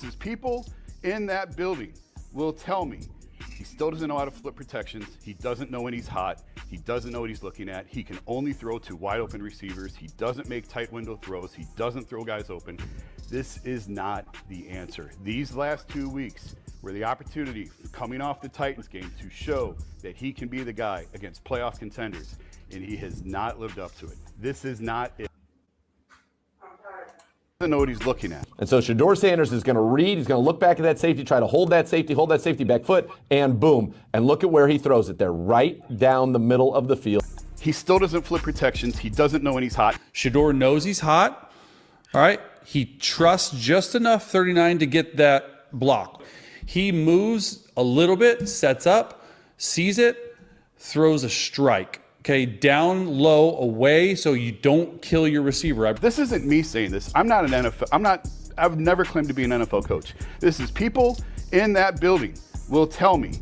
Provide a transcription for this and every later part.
His people in that building will tell me he still doesn't know how to flip protections. He doesn't know when he's hot. He doesn't know what he's looking at. He can only throw to wide open receivers. He doesn't make tight window throws. He doesn't throw guys open. This is not the answer. These last 2 weeks were the opportunity coming off the Titans game to show that he can be the guy against playoff contenders, and he has not lived up to it. This is not it. Doesn't know what he's looking at. And so Shedeur Sanders is going to read. He's going to look back at that safety, try to hold that safety back foot, and boom. And look at where he throws it there, right down the middle of the field. He still doesn't flip protections. He doesn't know when he's hot. Shedeur knows he's hot. All right. He trusts just enough 39 to get that block. He moves a little bit, sets up, sees it, throws a strike. Okay, down low, away, so you don't kill your receiver. This isn't me saying this. I'm not an NFL. I've never claimed to be an NFL coach. This is people in that building will tell me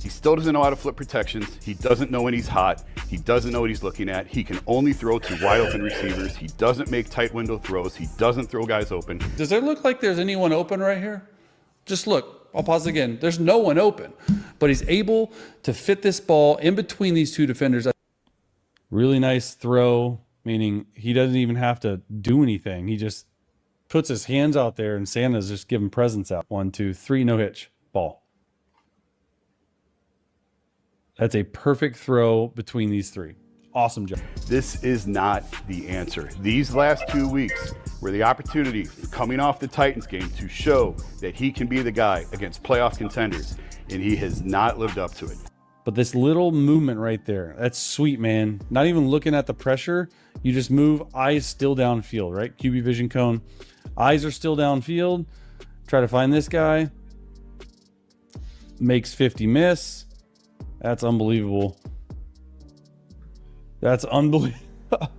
he still doesn't know how to flip protections. He doesn't know when he's hot. He doesn't know what he's looking at. He can only throw to wide open receivers. He doesn't make tight window throws. He doesn't throw guys open. Does it look like there's anyone open right here? Just look. I'll pause again. There's no one open, but he's able to fit this ball in between these two defenders. Really nice throw, meaning he doesn't even have to do anything. He just puts his hands out there and Santa's just giving presents out. 1, 2, 3, no hitch, ball. That's a perfect throw between these three. Awesome job. This is not the answer. These last 2 weeks were the opportunity coming off the Titans game to show that he can be the guy against playoff contenders, and he has not lived up to it. But this little movement right there, that's sweet, man. Not even looking at the pressure. You just move, eyes still downfield, right? QB vision cone. Eyes are still downfield. Try to find this guy. Makes 50 miss. That's unbelievable. That's unbelievable.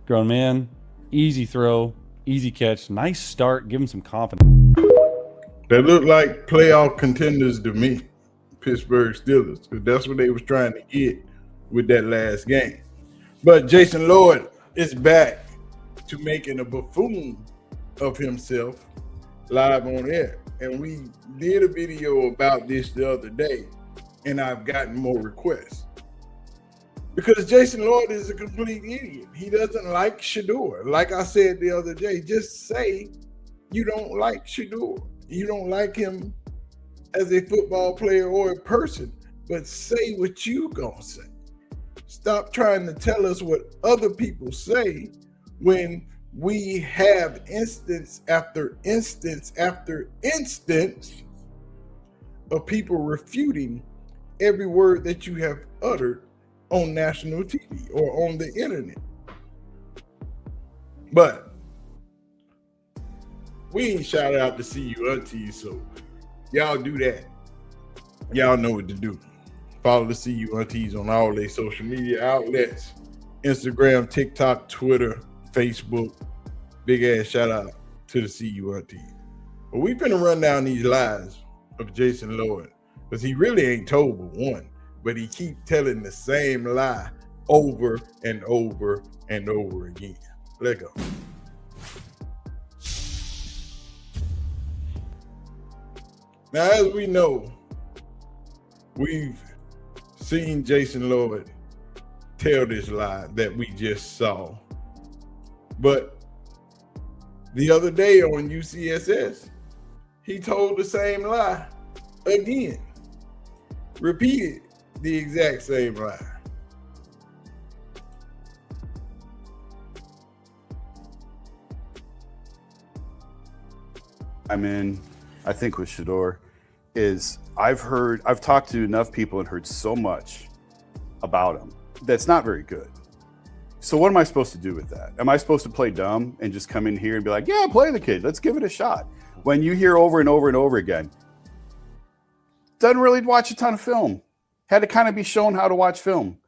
Grown man. Easy throw. Easy catch. Nice start. Give him some confidence. They look like playoff contenders to me. Pittsburgh Steelers, because that's what they was trying to get with that last game. But Jason Lloyd is back to making a buffoon of himself live on air. And we did a video about this the other day, and I've gotten more requests. Because Jason Lloyd is a complete idiot. He doesn't like Shedeur. Like I said the other day, just say you don't like Shedeur. You don't like him as a football player or a person, but say what you gonna say. Stop trying to tell us what other people say when we have instance after instance after instance of people refuting every word that you have uttered on national TV or on the internet. But we ain't shout out to see you aunties, so y'all do that. Y'all know what to do. Follow the See You Aunties on all their social media outlets. Instagram, TikTok, Twitter, Facebook. Big ass shout out to the See You Aunties. But we finna run down these lies of Jason Lloyd, because he really ain't told but one, but he keep telling the same lie over and over and over again. Let go. Now, as we know, we've seen Jason Lloyd tell this lie that we just saw. But the other day on UCSS, he told the same lie again. Repeated the exact same lie. I think with Shedeur is I've talked to enough people and heard so much about him that's not very good. So what am I supposed to do with that? Am I supposed to play dumb and just come in here and be like, yeah, play the kid, let's give it a shot? When you hear over and over and over again, doesn't really watch a ton of film, had to kind of be shown how to watch film,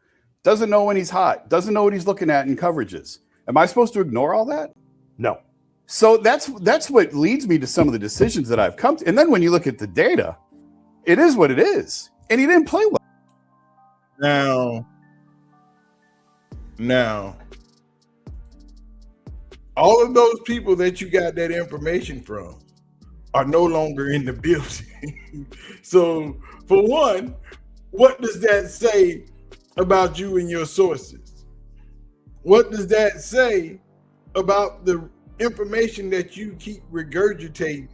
doesn't know when he's hot, doesn't know what he's looking at in coverages. Am I supposed to ignore all that? No. So that's what leads me to some of the decisions that I've come to. And then when you look at the data, it is what it is. And he didn't play well. Now, all of those people that you got that information from are no longer in the building. So, for one, what does that say about you and your sources? What does that say about the information that you keep regurgitating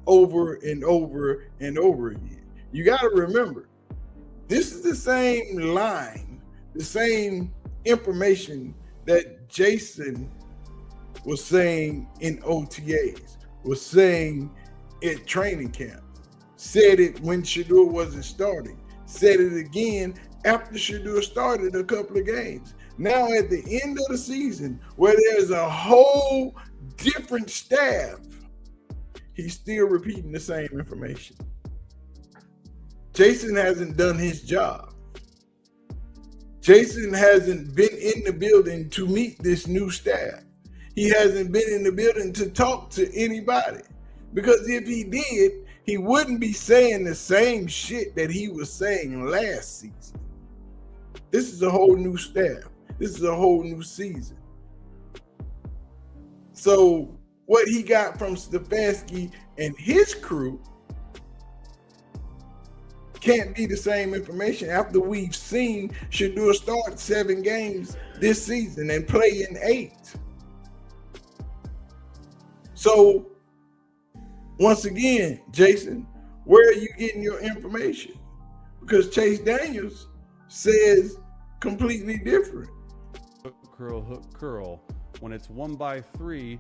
over and over and over again? You got to remember, this is the same line, the same information that Jason was saying in OTAs, was saying at training camp, said it when Shedeur wasn't starting, said it again after Shedeur started a couple of games. Now at the end of the season, where there's a whole different staff, he's still repeating the same information. Jason hasn't done his job. Jason hasn't been in the building to meet this new staff. He hasn't been in the building to talk to anybody. Because if he did, he wouldn't be saying the same shit that he was saying last season. This is a whole new staff. This is a whole new season. So what he got from Stefanski and his crew can't be the same information after we've seen Shedeur start 7 games this season and play in 8. So once again, Jason, where are you getting your information? Because Chase Daniels says completely different. Hook curl. When it's 1x3,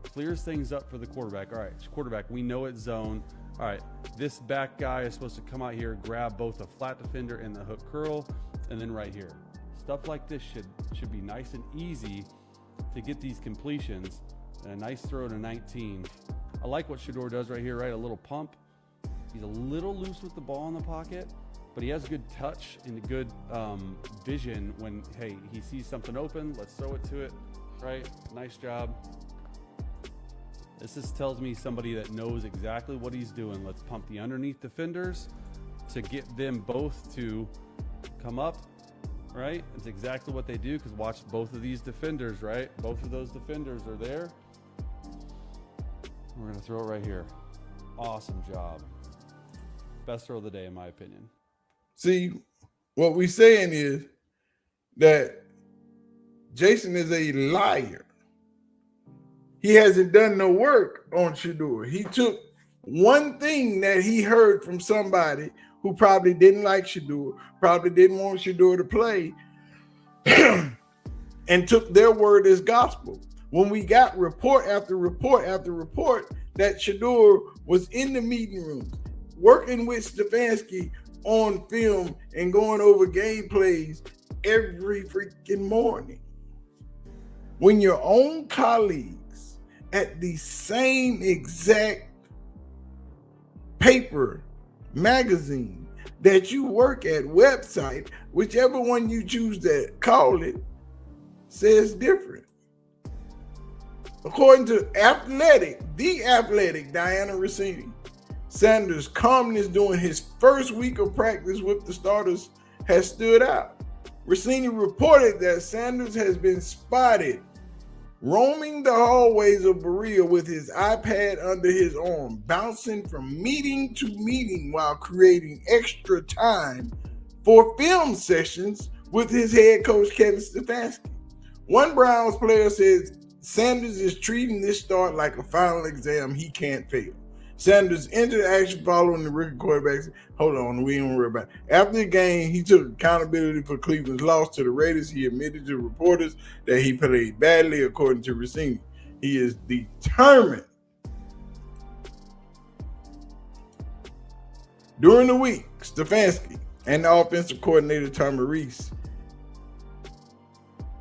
clears things up for the quarterback. All right, quarterback, we know it's zone. All right, this back guy is supposed to come out here, grab both the flat defender and the hook curl, and then right here. Stuff like this should be nice and easy to get these completions. And a nice throw to 19. I like what Shedeur does right here, right? A little pump. He's a little loose with the ball in the pocket, but he has good touch and good vision when, hey, he sees something open, let's throw it to it, right? Nice job. This just tells me somebody that knows exactly what he's doing. Let's pump the underneath defenders to get them both to come up, right? It's exactly what they do, because watch both of these defenders, right? Both of those defenders are there. We're going to throw it right here. Awesome job. Best throw of the day, in my opinion. See, what we're saying is that Jason is a liar. He hasn't done no work on Shedeur. He took one thing that he heard from somebody who probably didn't like Shedeur, probably didn't want Shedeur to play, and took their word as gospel. When we got report after report after report that Shedeur was in the meeting rooms, working with Stefanski on film and going over game plays every freaking morning. When your own colleagues at the same exact paper, magazine that you work at, website, whichever one you choose to call it, says different. According to the athletic Diana Rossini, Sanders' calmness during his first week of practice with the starters has stood out. Rossini reported that Sanders has been spotted roaming the hallways of Berea with his iPad under his arm, bouncing from meeting to meeting while creating extra time for film sessions with his head coach, Kevin Stefanski. One Browns player says Sanders is treating this start like a final exam he can't fail. Sanders entered action following the rookie quarterbacks. Hold on, we don't worry about it. After the game, he took accountability for Cleveland's loss to the Raiders. He admitted to reporters that he played badly, according to Rossini. He is determined. During the week, Stefanski and the offensive coordinator, Tom Reese,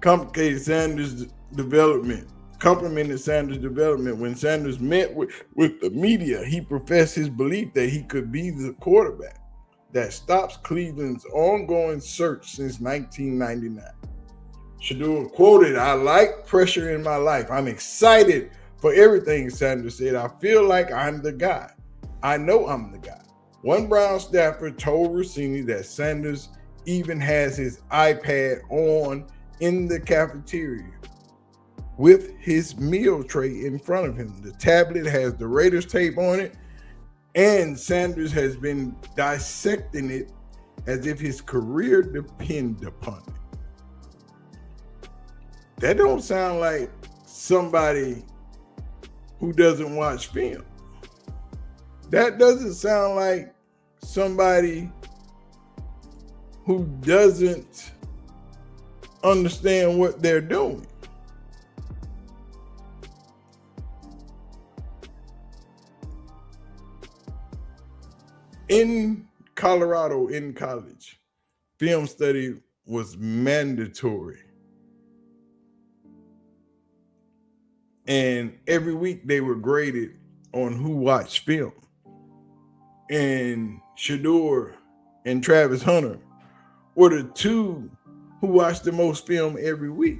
complimented Sanders' development. When Sanders met with the media, he professed his belief that he could be the quarterback that stops Cleveland's ongoing search since 1999. Shedeur quoted, "I like pressure in my life. I'm excited for everything," Sanders said. "I feel like I'm the guy. I know I'm the guy." One Brown staffer told Rossini that Sanders even has his iPad on in the cafeteria with his meal tray in front of him. The tablet has the Raiders tape on it, And Sanders has been dissecting it as if his career depends upon it. That don't sound like somebody who doesn't watch film. That doesn't sound like somebody who doesn't understand what they're doing. In Colorado, in college, film study was mandatory. And every week they were graded on who watched film. And Shedeur and Travis Hunter were the two who watched the most film every week.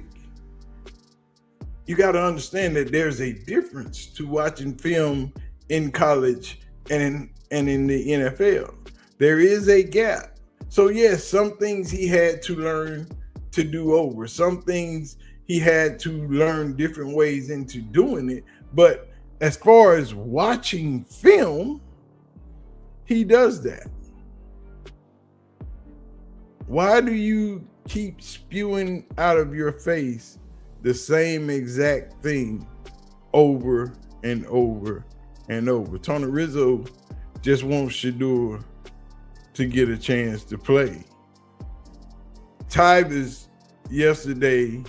You got to understand that there's a difference to watching film in college and in the NFL. There is a gap. So yes, some things he had to learn to do over. Some things he had to learn different ways into doing it. But as far as watching film, he does that. Why do you keep spewing out of your face the same exact thing over and over and over? Tony Rizzo just wants Shedeur to get a chance to play. Tyvus yesterday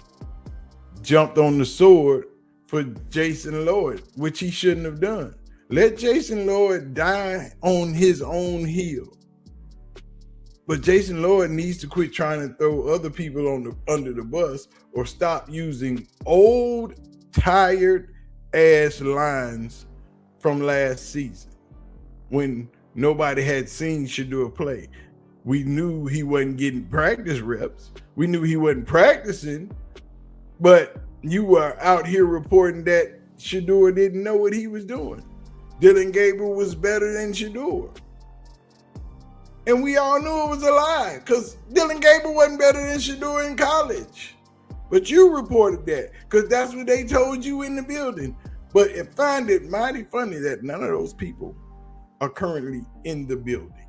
jumped on the sword for Jason Lloyd, which he shouldn't have done. Let Jason Lloyd die on his own heel. But Jason Lloyd needs to quit trying to throw other people under the bus, or stop using old, tired ass lines from last season when nobody had seen Shedeur play. We knew he wasn't getting practice reps. We knew he wasn't practicing, but you were out here reporting that Shedeur didn't know what he was doing. Dylan Gabriel was better than Shedeur. And we all knew it was a lie, because Dylan Gabriel wasn't better than Shedeur in college. But you reported that because that's what they told you in the building. But I find it mighty funny that none of those people are currently in the building.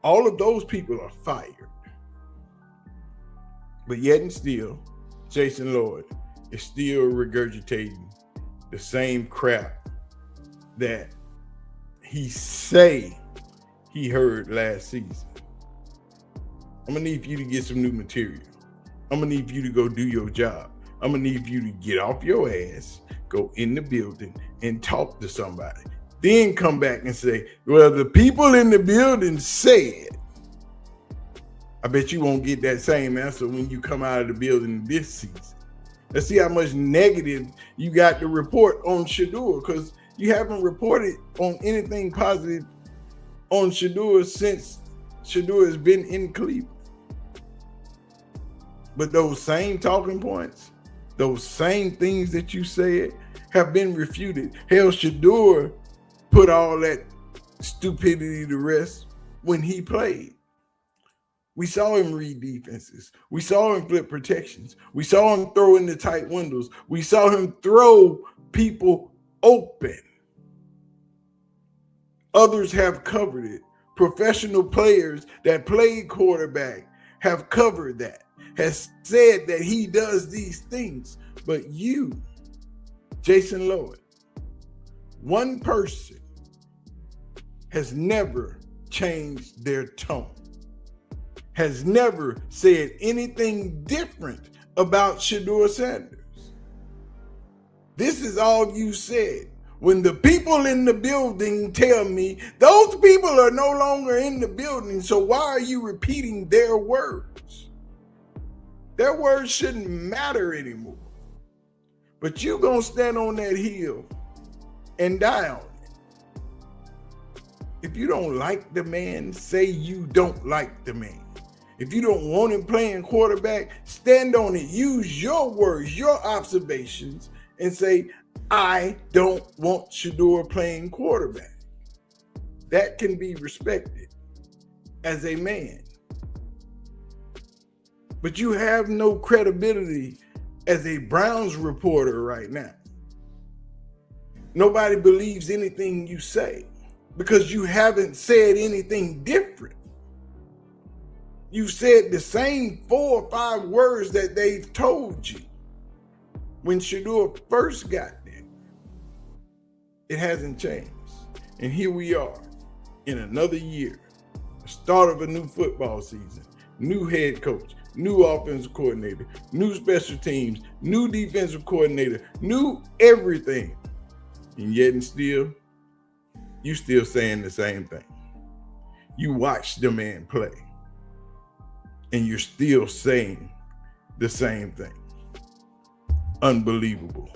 All of those people are fired. But yet and still, Jason Lloyd is still regurgitating the same crap that he say he heard last season. I'm gonna need for you to get some new material. I'm gonna need for you to go do your job. I'm gonna need for you to get off your ass, go in the building and talk to somebody. Then come back and say, well, the people in the building said. I bet you won't get that same answer when you come out of the building this season. Let's see how much negative you got to report on Shedeur, because you haven't reported on anything positive on Shedeur since Shedeur has been in Cleveland. But those same talking points, those same things that you said have been refuted. Hell, Shedeur put all that stupidity to rest when he played. We saw him read defenses. We saw him flip protections. We saw him throw in the tight windows. We saw him throw people open. Others have covered it. Professional players that played quarterback have covered that, has said that he does these things. But you, Jason Lloyd, one person has never changed their tone, has never said anything different about shedeursanders. This is all you said. When the people in the building tell me those people are no longer in the building, so why are you repeating their words? Their words shouldn't matter anymore. But you gonna stand on that hill and die on it. If you don't like the man, say you don't like the man. If you don't want him playing quarterback, stand on it. Use your words, your observations, and say, I don't want Shedeur playing quarterback. That can be respected as a man. But you have no credibility as a Browns reporter right now. Nobody believes anything you say because you haven't said anything different. You said the same 4 or 5 words that they've told you when Shedeur first got there. It hasn't changed. And here we are in another year, the start of a new football season, new head coach, new offensive coordinator, new special teams, new defensive coordinator, new everything. And yet and still, you still saying the same thing. You watch the man play, and you're still saying the same thing. Unbelievable.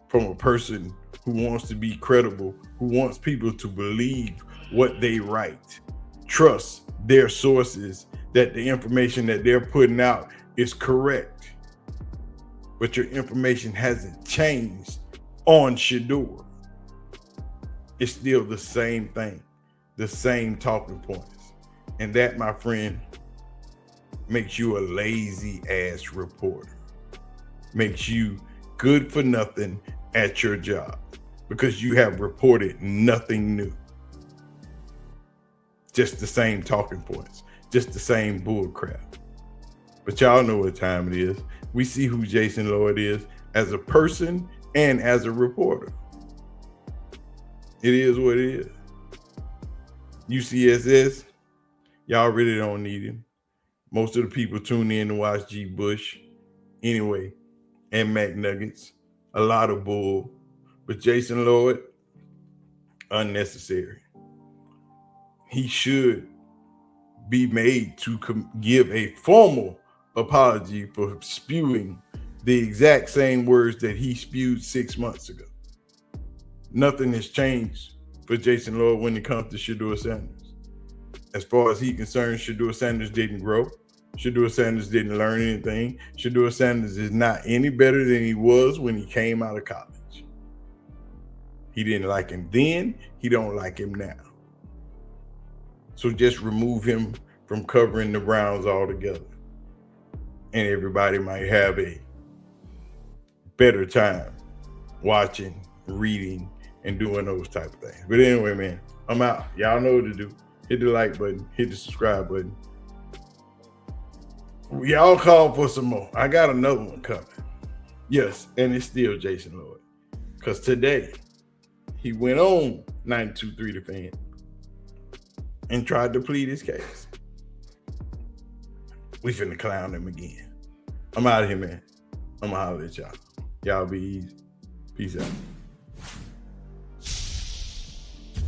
From a person who wants to be credible, who wants people to believe what they write, trust their sources, that the information that they're putting out is correct. But your information hasn't changed on Shedeur. It's still the same thing, the same talking points. And that, my friend, makes you a lazy ass reporter. Makes you good for nothing at your job because you have reported nothing new. Just the same talking points, just the same bull crap. But y'all know what time it is. We see who Jason Lloyd is as a person and as a reporter. It is what it is. UCSS, y'all really don't need him. Most of the people tune in to watch G. Bush anyway, and McNuggets. A lot of bull. But Jason Lloyd, unnecessary. He should be made to give a formal apology for spewing the exact same words that he spewed 6 months ago. Nothing has changed for Jason Lloyd when it comes to Shedeursanders. As far as he's concerned, Shedeursanders didn't grow. Shedeursanders didn't learn anything. Shedeursanders is not any better than he was when he came out of college. He didn't like him then. He don't like him now. So just remove him from covering the Browns altogether. And everybody might have a better time watching, reading, and doing those type of things. But anyway, man, I'm out. Y'all know what to do. Hit the like button, hit the subscribe button. Y'all call for some more. I got another one coming. Yes, and it's still Jason Lloyd. Because today, he went on 92.3 The Fan and tried to plead his case. We finna clown him again. I'm out of here, man. I'm gonna holler at y'all. Y'all be easy. Peace out.